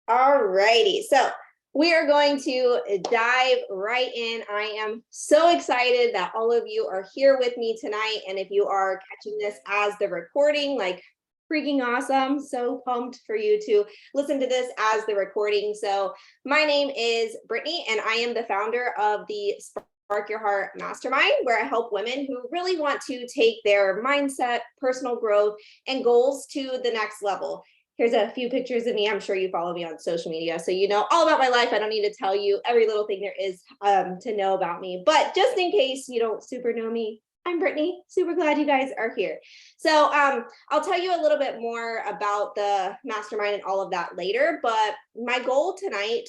All righty. So we are going to dive right in. I am so excited that all of you are here with me tonight. And if you are catching this as the recording, like freaking awesome. So pumped for you to listen to this as the recording. So my name is Brittany, and I am the founder of the Spark Your Heart Mastermind, where I help women who really want to take their mindset, personal growth, and goals to the next level. Here's a few pictures of me. I'm sure you follow me on social media, so you know all about my life. I don't need to tell you every little thing there is to know about me. But just in case you don't super know me, I'm Brittany. Super glad you guys are here. So I'll tell you a little bit more about the mastermind and all of that later. But my goal tonight,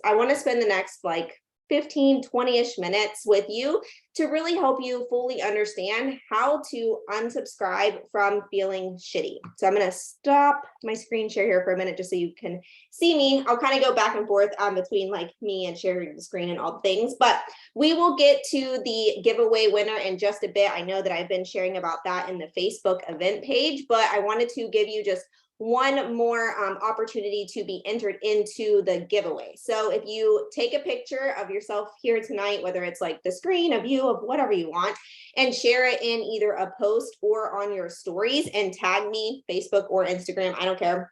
I want to spend the next like 15, 20-ish minutes with you to really help you fully understand how to unsubscribe from feeling shitty. So I'm going to stop my screen share here for a minute just so you can see me. I'll kind of go back and forth between like me and sharing the screen and all the things, but we will get to the giveaway winner in just a bit. I know that I've been sharing about that in the Facebook event page, but I wanted to give you just one more opportunity to be entered into the giveaway. So if you take a picture of yourself here tonight, whether it's like the screen, a view of whatever you want, and share it in either a post or on your stories and tag me, Facebook or Instagram, I don't care.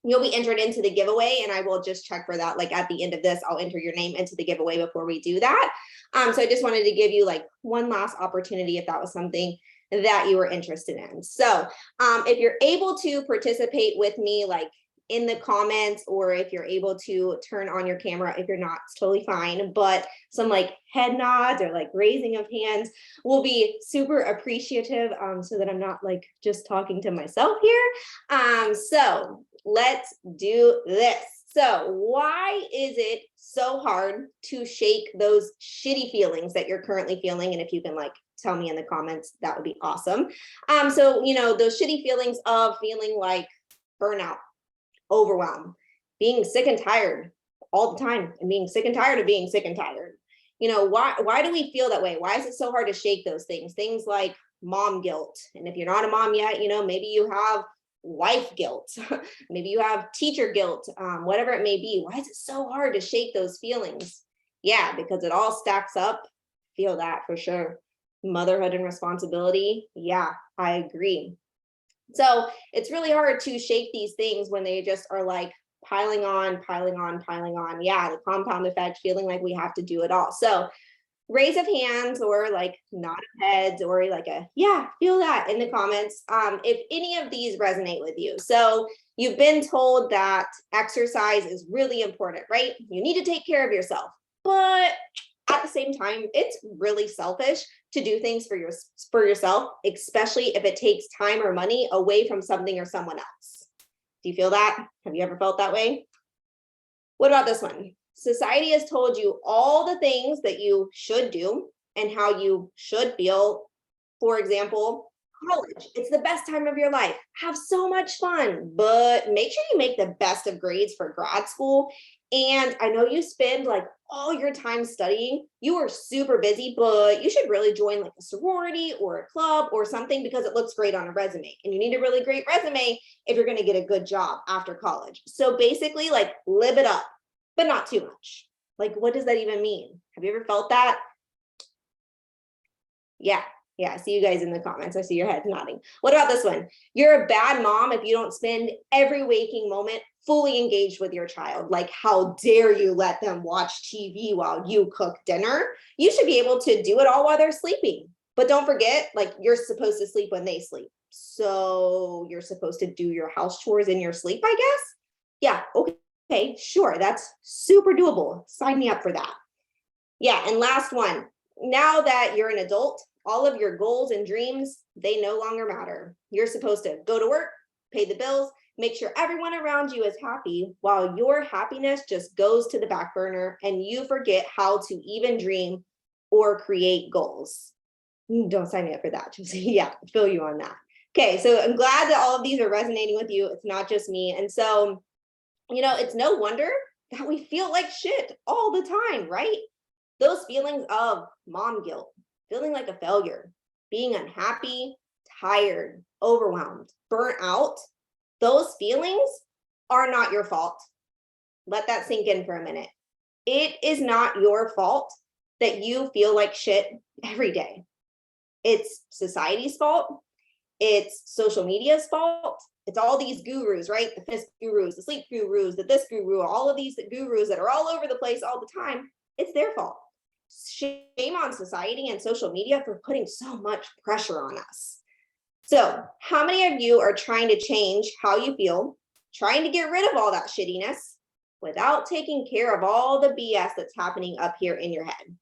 You'll be entered into the giveaway, and I will just check for that. Like at the end of this, I'll enter your name into the giveaway before we do that. So I just wanted to give you like one last opportunity if that was something that you were interested in. So if you're able to participate with me, like in the comments, or if you're able to turn on your camera, if you're not, it's totally fine. But some like head nods or like raising of hands will be super appreciative so that I'm not like just talking to myself here. So let's do this. So why is it so hard to shake those shitty feelings that you're currently feeling? And if you can like tell me in the comments, that would be awesome. So, you know, those shitty feelings of feeling like burnout, overwhelm, being sick and tired all the time, and being sick and tired of being sick and tired. You know, why do we feel that way? Why is it so hard to shake those things? Things like mom guilt. And if you're not a mom yet, you know, maybe you have wife guilt, maybe you have teacher guilt, whatever it may be. Why is it so hard to shake those feelings? Yeah, because it all stacks up. Feel that for sure. Motherhood and responsibility. Yeah, I agree. So it's really hard to shake these things when they just are like piling on, piling on, piling on. Yeah, the compound effect, feeling like we have to do it all. So raise of hands or like nod of heads or like a, yeah, feel that in the comments if any of these resonate with you. So you've been told that exercise is really important, right? You need to take care of yourself, but at the same time, it's really selfish to do things for yourself, especially if it takes time or money away from something or someone else. Do you feel that? Have you ever felt that way? What about this one? Society has told you all the things that you should do and how you should feel. For example, college, it's the best time of your life. Have so much fun, but make sure you make the best of grades for grad school. And I know you spend like all your time studying. You are super busy, but you should really join like a sorority or a club or something because it looks great on a resume. And you need a really great resume if you're going to get a good job after college. So basically, like live it up, but not too much. Like, what does that even mean? Have you ever felt that? Yeah. Yeah, I see you guys in the comments. I see your heads nodding. What about this one? You're a bad mom if you don't spend every waking moment fully engaged with your child. Like, how dare you let them watch TV while you cook dinner? You should be able to do it all while they're sleeping. But don't forget, like, you're supposed to sleep when they sleep. So you're supposed to do your house chores in your sleep, I guess? Yeah, okay, sure. That's super doable. Sign me up for that. Yeah, and last one. Now that you're an adult, all of your goals and dreams, they no longer matter. You're supposed to go to work, pay the bills, make sure everyone around you is happy, while your happiness just goes to the back burner and you forget how to even dream or create goals. Don't sign me up for that. Just, yeah, feel you on that. Okay, so I'm glad that all of these are resonating with you. It's not just me. And so, you know, it's no wonder that we feel like shit all the time, right? Those feelings of mom guilt, feeling like a failure, being unhappy, tired, overwhelmed, burnt out, those feelings are not your fault. Let that sink in for a minute. It is not your fault that you feel like shit every day. It's society's fault. It's social media's fault. It's all these gurus, right? The fitness gurus, the sleep gurus, the this guru, all of these gurus that are all over the place all the time. It's their fault. Shame on society and social media for putting so much pressure on us. So, how many of you are trying to change how you feel, trying to get rid of all that shittiness without taking care of all the BS that's happening up here in your head?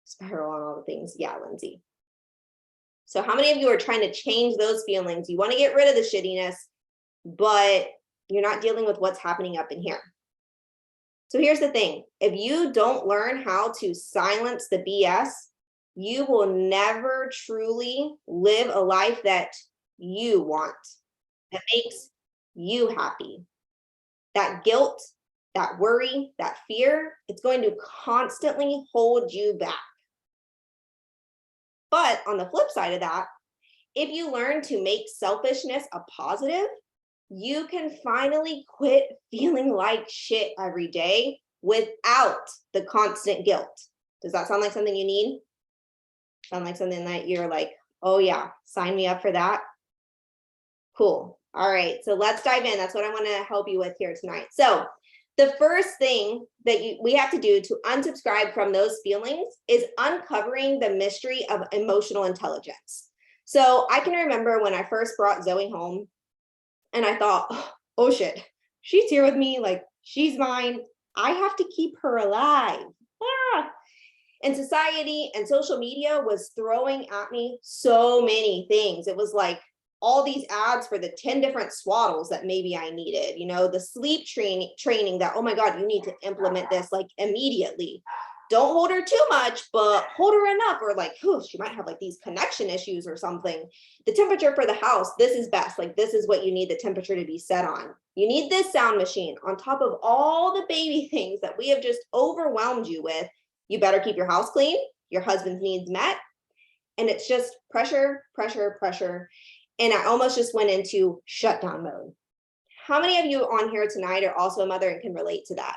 Spiral on all the things. Yeah, Lindsay. So how many of you are trying to change those feelings? You want to get rid of the shittiness, but you're not dealing with what's happening up in here. So here's the thing. If you don't learn how to silence the BS, you will never truly live a life that you want, that makes you happy. That guilt, that worry, that fear, it's going to constantly hold you back. But on the flip side of that, if you learn to make selfishness a positive, you can finally quit feeling like shit every day without the constant guilt. Does that sound like something you need? Sound like something that you're like, oh yeah, sign me up for that? Cool. All right, so let's dive in. That's what I want to help you with here tonight. So the first thing that we have to do to unsubscribe from those feelings is uncovering the mystery of emotional intelligence. So I can remember when I first brought Zoe home and I thought, oh shit, she's here with me, like she's mine. I have to keep her alive. Ah. And society and social media was throwing at me so many things. It was like all these ads for the 10 different swaddles that maybe I needed, you know, the sleep training that, oh my God, you need to implement this like immediately. Don't hold her too much, but hold her enough, or like, oh, she might have like these connection issues or something. The temperature for the house, this is best. Like, this is what you need the temperature to be set on. You need this sound machine on top of all the baby things that we have just overwhelmed you with. You better keep your house clean, your husband's needs met. And it's just pressure, pressure, pressure. And I almost just went into shutdown mode. How many of you on here tonight are also a mother and can relate to that?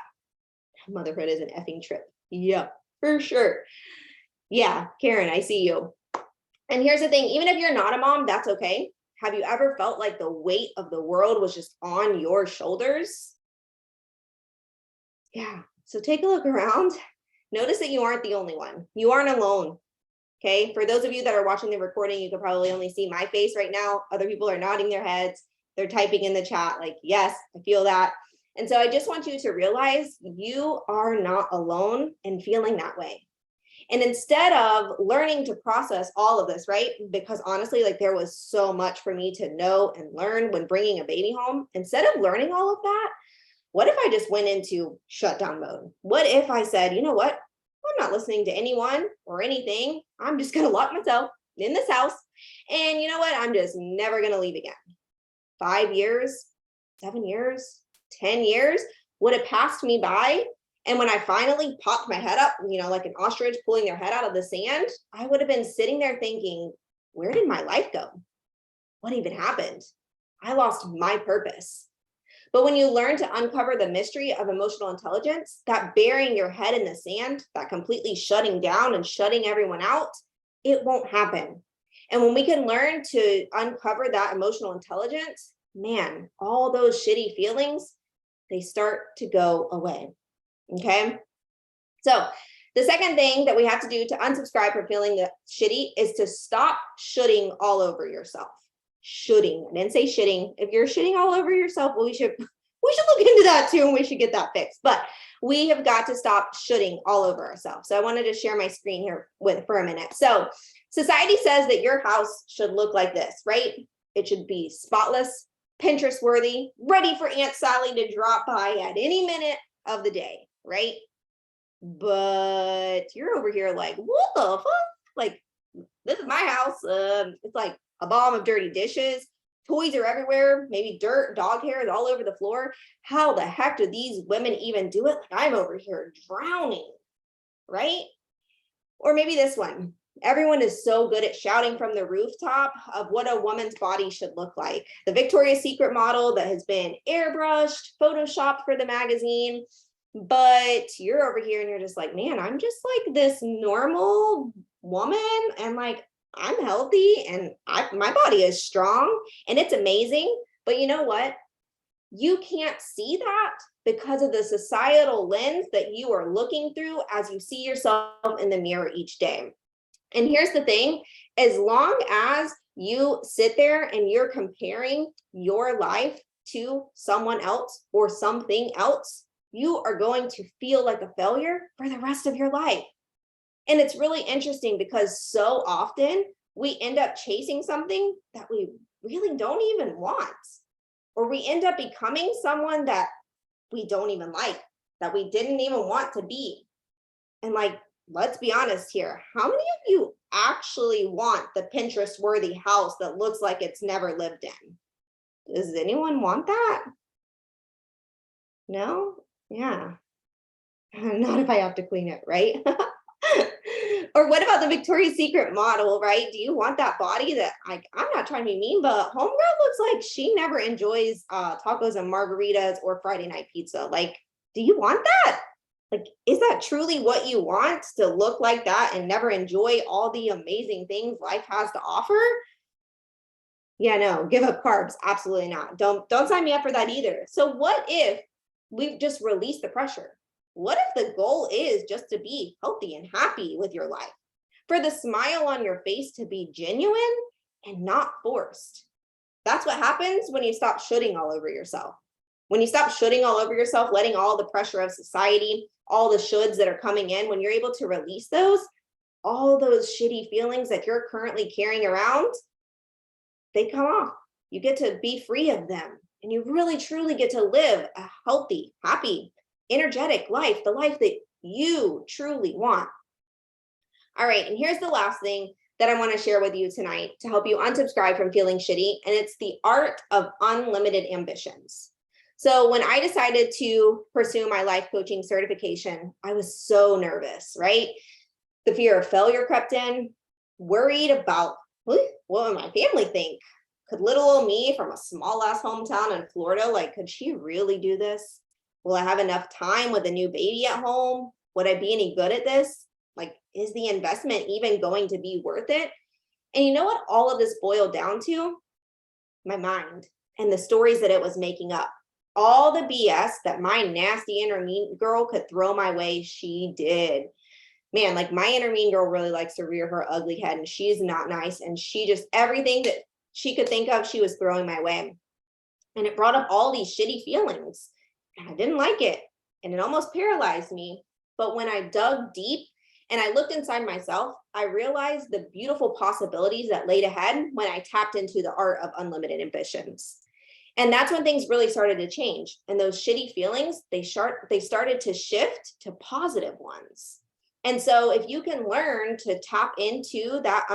Motherhood is an effing trip. Yeah, for sure. Yeah, Karen, I see you. And here's the thing, even if you're not a mom, that's okay. Have you ever felt like the weight of the world was just on your shoulders? Yeah, so take a look around. Notice that you aren't the only one. You aren't alone. Okay, for those of you that are watching the recording, you could probably only see my face right now. Other people are nodding their heads. They're typing in the chat like, yes, I feel that. And so I just want you to realize you are not alone in feeling that way. And instead of learning to process all of this, right? Because honestly, like there was so much for me to know and learn when bringing a baby home. Instead of learning all of that, what if I just went into shutdown mode? What if I said, you know what? I'm not listening to anyone or anything. I'm just going to lock myself in this house. And you know what? I'm just never going to leave again. 5 years, 7 years, 10 years would have passed me by. And when I finally popped my head up, you know, like an ostrich pulling their head out of the sand, I would have been sitting there thinking, where did my life go? What even happened? I lost my purpose. But when you learn to uncover the mystery of emotional intelligence, that burying your head in the sand, that completely shutting down and shutting everyone out, it won't happen. And when we can learn to uncover that emotional intelligence, man, all those shitty feelings, they start to go away. Okay. So the second thing that we have to do to unsubscribe from feeling the shitty is to stop shooting all over yourself. Shooting. I didn't say shitting. If you're shitting all over yourself, well, we should look into that too, and we should get that fixed. But we have got to stop shooting all over ourselves. So I wanted to share my screen here for a minute. So society says that your house should look like this, right? It should be spotless, Pinterest worthy, ready for Aunt Sally to drop by at any minute of the day, right? But you're over here like, what the fuck? Like, this is my house. It's like a bomb of dirty dishes. Toys are everywhere. Maybe dirt, dog hair is all over the floor. How the heck do these women even do it? Like, I'm over here drowning, right? Or maybe this one. Everyone is so good at shouting from the rooftop of what a woman's body should look like. The Victoria's Secret model that has been airbrushed, photoshopped for the magazine, but you're over here and you're just like, man, I'm just like this normal woman, and like I'm healthy, and my body is strong and it's amazing. But you know what? You can't see that because of the societal lens that you are looking through as you see yourself in the mirror each day. And here's the thing, as long as you sit there and you're comparing your life to someone else or something else, you are going to feel like a failure for the rest of your life. And it's really interesting because so often we end up chasing something that we really don't even want, or we end up becoming someone that we don't even like, that we didn't even want to be. And like, let's be honest here. How many of you actually want the Pinterest worthy house that looks like it's never lived in? Does anyone want that? No? Yeah. Not if I have to clean it, right? Or what about the Victoria's Secret model, right? Do you want that body that, like, I'm not trying to be mean, but homegirl looks like she never enjoys tacos and margaritas or Friday night pizza. Like, do you want that? Like, is that truly what you want, to look like that and never enjoy all the amazing things life has to offer? Yeah, no, give up carbs. Absolutely not. Don't sign me up for that either. So what if we've just released the pressure? What if the goal is just to be healthy and happy with your life? For the smile on your face to be genuine and not forced. That's what happens when you stop shooting all over yourself. When you stop shooting all over yourself, letting all the pressure of society, all the shoulds that are coming in, when you're able to release those, all those shitty feelings that you're currently carrying around, they come off. You get to be free of them. And you really, truly get to live a healthy, happy, energetic life, the life that you truly want. All right, and here's the last thing that I want to share with you tonight to help you unsubscribe from feeling shitty, and it's the art of unlimited ambitions. So when I decided to pursue my life coaching certification, I was so nervous, right? The fear of failure crept in, worried about what would my family think? Could little old me from a small ass hometown in Florida, like, could she really do this? Will I have enough time with a new baby at home? Would I be any good at this? Like, is the investment even going to be worth it? And you know what all of this boiled down to? My mind and the stories that it was making up. All the BS that my nasty inner mean girl could throw my way, she did. Man, like, my inner mean girl really likes to rear her ugly head, and she's not nice. And she just, everything that she could think of, she was throwing my way. And it brought up all these shitty feelings. And I didn't like it. And it almost paralyzed me. But when I dug deep and I looked inside myself, I realized the beautiful possibilities that laid ahead when I tapped into the art of unlimited ambitions. And that's when things really started to change. And those shitty feelings, they started to shift to positive ones. And so if you can learn to tap into that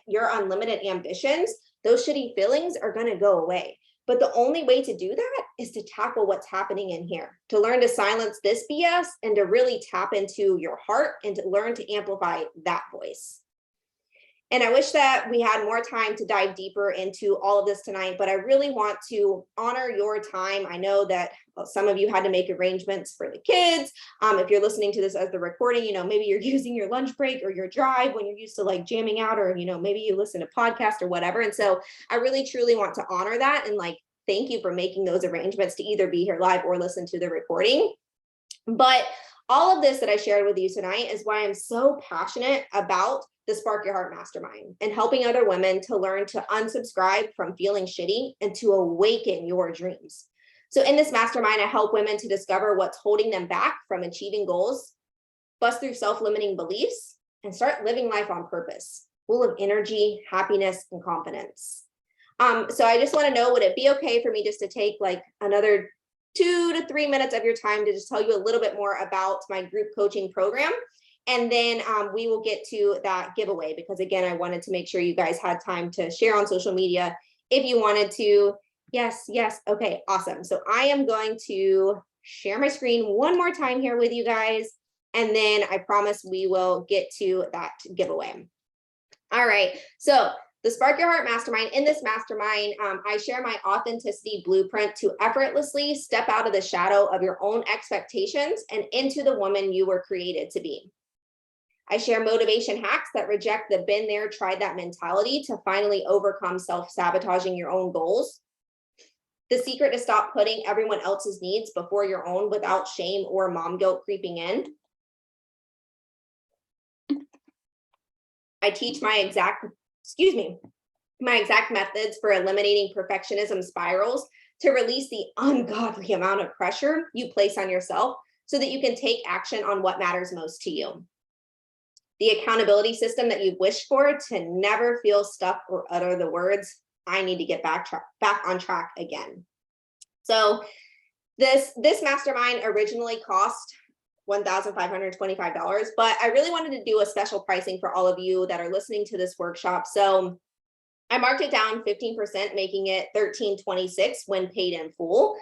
your unlimited ambitions, those shitty feelings are going to go away. But the only way to do that is to tackle what's happening in here, to learn to silence this BS and to really tap into your heart and to learn to amplify that voice. And I wish that we had more time to dive deeper into all of this tonight, but I really want to honor your time. I know that some of you had to make arrangements for the kids. If you're listening to this as the recording, maybe you're using your lunch break or your drive when you're used to like jamming out, or, maybe you listen to podcasts or whatever. And so I really, truly want to honor that. And like, thank you for making those arrangements to either be here live or listen to the recording. But all of this that I shared with you tonight is why I'm so passionate about the Spark Your Heart Mastermind and helping other women to learn to unsubscribe from feeling shitty and to awaken your dreams. So in this mastermind, I help women to discover what's holding them back from achieving goals, bust through self-limiting beliefs, and start living life on purpose, full of energy, happiness, and confidence. So I just want to know, would it be okay for me just to take like another 2 to 3 minutes of your time to just tell you a little bit more about my group coaching program? And then we will get to that giveaway, because again, I wanted to make sure you guys had time to share on social media if you wanted to. Yes. Okay, awesome. So I am going to share my screen one more time here with you guys. And then I promise we will get to that giveaway. All right. So the Spark Your Heart Mastermind, in this mastermind, I share my authenticity blueprint to effortlessly step out of the shadow of your own expectations and into the woman you were created to be. I share motivation hacks that reject the been there, tried that mentality to finally overcome self-sabotaging your own goals. The secret to stop putting everyone else's needs before your own without shame or mom guilt creeping in. I teach my exact methods for eliminating perfectionism spirals to release the ungodly amount of pressure you place on yourself so that you can take action on what matters most to you. The accountability system that you've wished for to never feel stuck or utter the words, I need to get back on track again. So this mastermind originally cost $1,525, but I really wanted to do a special pricing for all of you that are listening to this workshop. So I marked it down 15%, making it $1,326 when paid in full.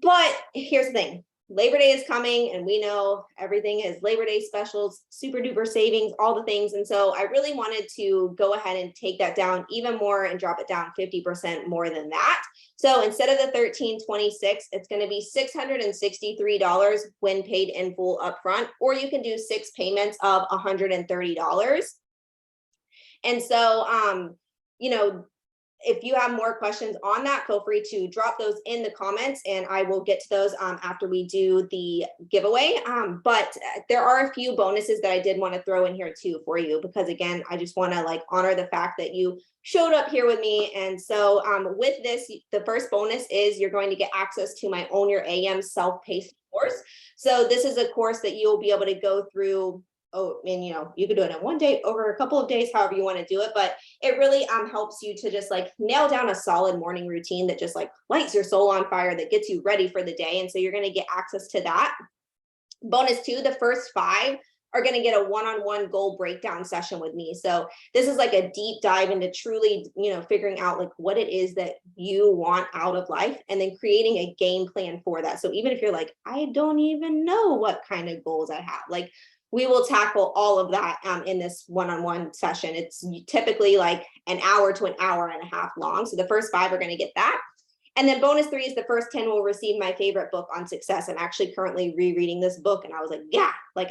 But here's the thing. Labor Day is coming, and we know everything is Labor Day specials, super duper savings, all the things. And so I really wanted to go ahead and take that down even more and drop it down 50% more than that. So instead of the $1,326, it's going to be $663 when paid in full upfront, or you can do 6 payments of $130. And so, if you have more questions on that, feel free to drop those in the comments and I will get to those after we do the giveaway. But there are a few bonuses that I did want to throw in here too for you, because again, I just want to honor the fact that you showed up here with me. And so with this, the first bonus is you're going to get access to my Own Your AM self-paced course. So this is a course that you'll be able to go through. You could do it in one day, over a couple of days, however you want to do it. But it really helps you to just nail down a solid morning routine that just lights your soul on fire, that gets you ready for the day. And so you're going to get access to that. Bonus 2, the first 5 are going to get a one-on-one goal breakdown session with me. So this is a deep dive into truly, figuring out what it is that you want out of life and then creating a game plan for that. So even if you're I don't even know what kind of goals I have, we will tackle all of that in this one-on-one session. It's typically an hour to an hour and a half long. So the first 5 are going to get that. And then bonus 3 is the first 10 will receive my favorite book on success. I'm actually currently rereading this book. And I was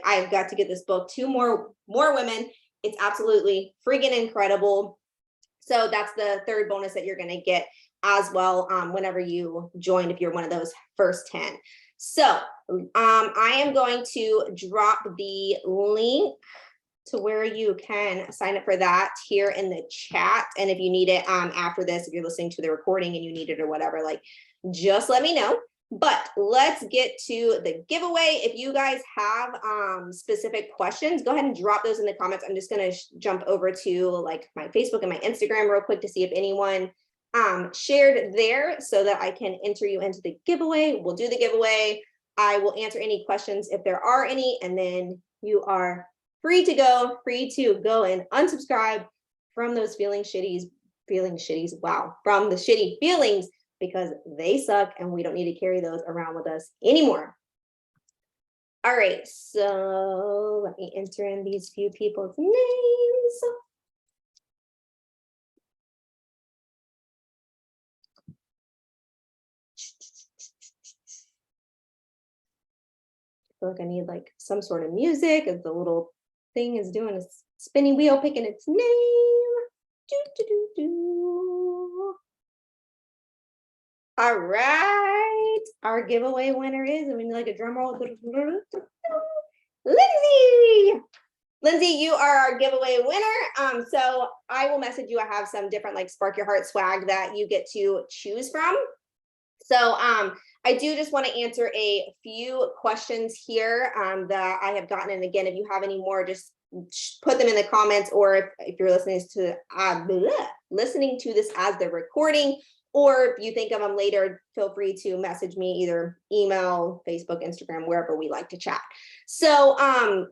I've got to get this book to more women. It's absolutely freaking incredible. So that's the third bonus that you're going to get as well whenever you join, if you're one of those first 10. So I am going to drop the link to where you can sign up for that here in the chat. And if you need it after this, if you're listening to the recording and you need it or whatever, just let me know. But let's get to the giveaway. If you guys have specific questions, go ahead and drop those in the comments. I'm just going to jump over to my Facebook and my Instagram real quick to see if anyone shared there so that I can enter you into the giveaway. We'll do the giveaway. I will answer any questions if there are any, and then you are free to go and unsubscribe from those from the shitty feelings, because they suck and we don't need to carry those around with us anymore. All right, so let me enter in these few people's names. I feel I need some sort of music as the little thing is doing a spinning wheel picking its name. All right, our giveaway winner is, a drum roll. Lindsay, you are our giveaway winner. So I will message you. I have some different Spark Your Heart swag that you get to choose from. So I do just want to answer a few questions here that I have gotten. And again, if you have any more, just put them in the comments, or if you're listening to this as the recording, or if you think of them later, feel free to message me, either email, Facebook, Instagram, wherever we like to chat. So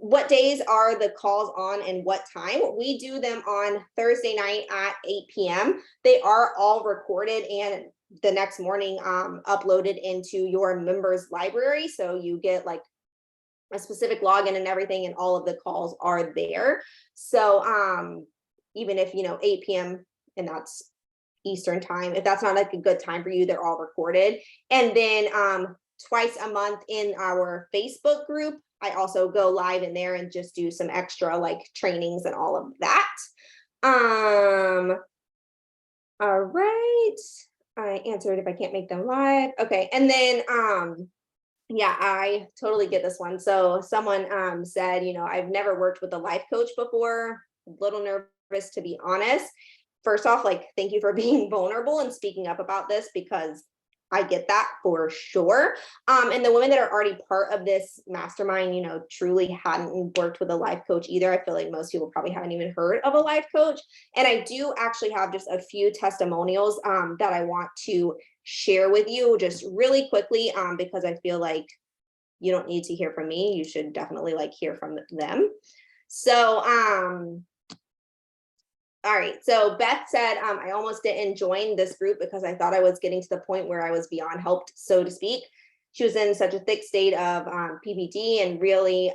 what days are the calls on and what time? We do them on Thursday night at 8 p.m. They are all recorded and the next morning uploaded into your members library. So you get a specific login and everything, and all of the calls are there. So even if, 8 p.m. and that's Eastern time. If that's not like a good time for you, they're all recorded. And then twice a month in our Facebook group, I also go live in there and just do some extra like trainings and all of that. All right. I answered if I can't make them live. Okay. And then yeah, I totally get this one. So someone said, I've never worked with a life coach before. A little nervous, to be honest. First off, like, thank you for being vulnerable and speaking up about this, because I get that for sure. And the women that are already part of this mastermind, truly hadn't worked with a life coach either. I feel like most people probably haven't even heard of a life coach. And I do actually have just a few testimonials that I want to share with you just really quickly, because I feel like you don't need to hear from me. You should definitely like hear from them. So, all right. So Beth said, I almost didn't join this group because I thought I was getting to the point where I was beyond helped, so to speak. She was in such a thick state of PPD and really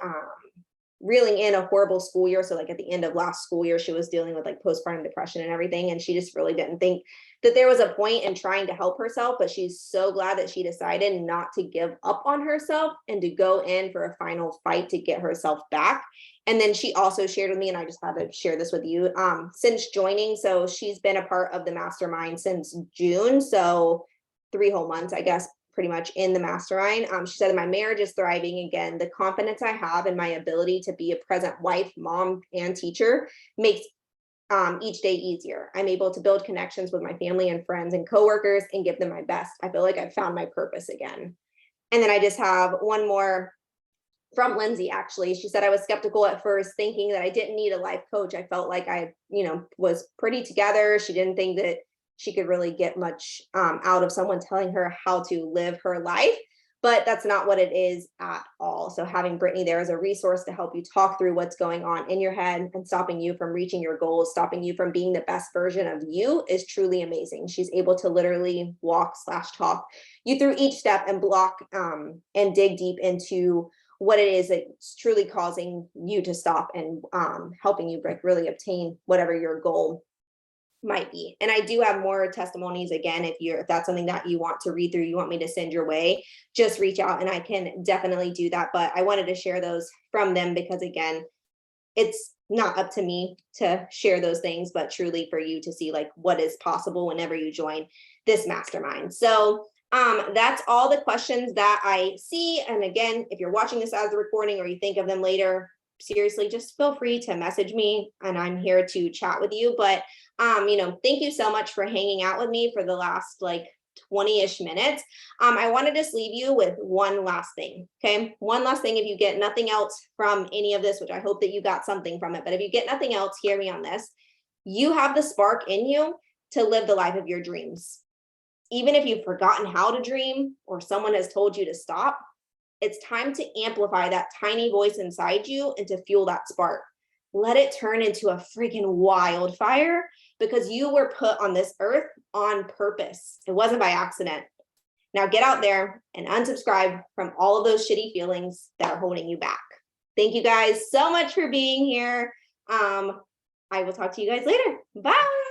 reeling in a horrible school year. So like at the end of last school year, she was dealing with like postpartum depression and everything. And she just really didn't think that there was a point in trying to help herself, but she's so glad that she decided not to give up on herself and to go in for a final fight to get herself back. And then she also shared with me, and I just had to share this with you, since joining. So she's been a part of the mastermind since June. So 3 whole months, I guess, pretty much in the mastermind. She said, my marriage is thriving again. The confidence I have in my ability to be a present wife, mom, and teacher makes each day easier. I'm able to build connections with my family and friends and coworkers and give them my best. I feel like I've found my purpose again. And then I just have one more from Lindsay, actually. She said, I was skeptical at first, thinking that I didn't need a life coach. I felt like I, was pretty together. She didn't think that she could really get much out of someone telling her how to live her life, but that's not what it is at all. So having Brittany there as a resource to help you talk through what's going on in your head and stopping you from reaching your goals, stopping you from being the best version of you, is truly amazing. She's able to literally walk/talk you through each step and block and dig deep into what it is that's truly causing you to stop and helping you really obtain whatever your goal might be. And I do have more testimonies. Again, if that's something that you want to read through, you want me to send your way, just reach out and I can definitely do that. But I wanted to share those from them because, again, it's not up to me to share those things, but truly for you to see like what is possible whenever you join this mastermind. So that's all the questions that I see. And again, if you're watching this as a recording or you think of them later, seriously, just feel free to message me and I'm here to chat with you. But thank you so much for hanging out with me for the last like 20-ish minutes. I want to just leave you with one last thing. Okay. One last thing. If you get nothing else from any of this, which I hope that you got something from it, but if you get nothing else, hear me on this. You have the spark in you to live the life of your dreams. Even if you've forgotten how to dream or someone has told you to stop, it's time to amplify that tiny voice inside you and to fuel that spark. Let it turn into a freaking wildfire, because you were put on this earth on purpose. It wasn't by accident. Now get out there and unsubscribe from all of those shitty feelings that are holding you back. Thank you guys so much for being here. I will talk to you guys later. Bye.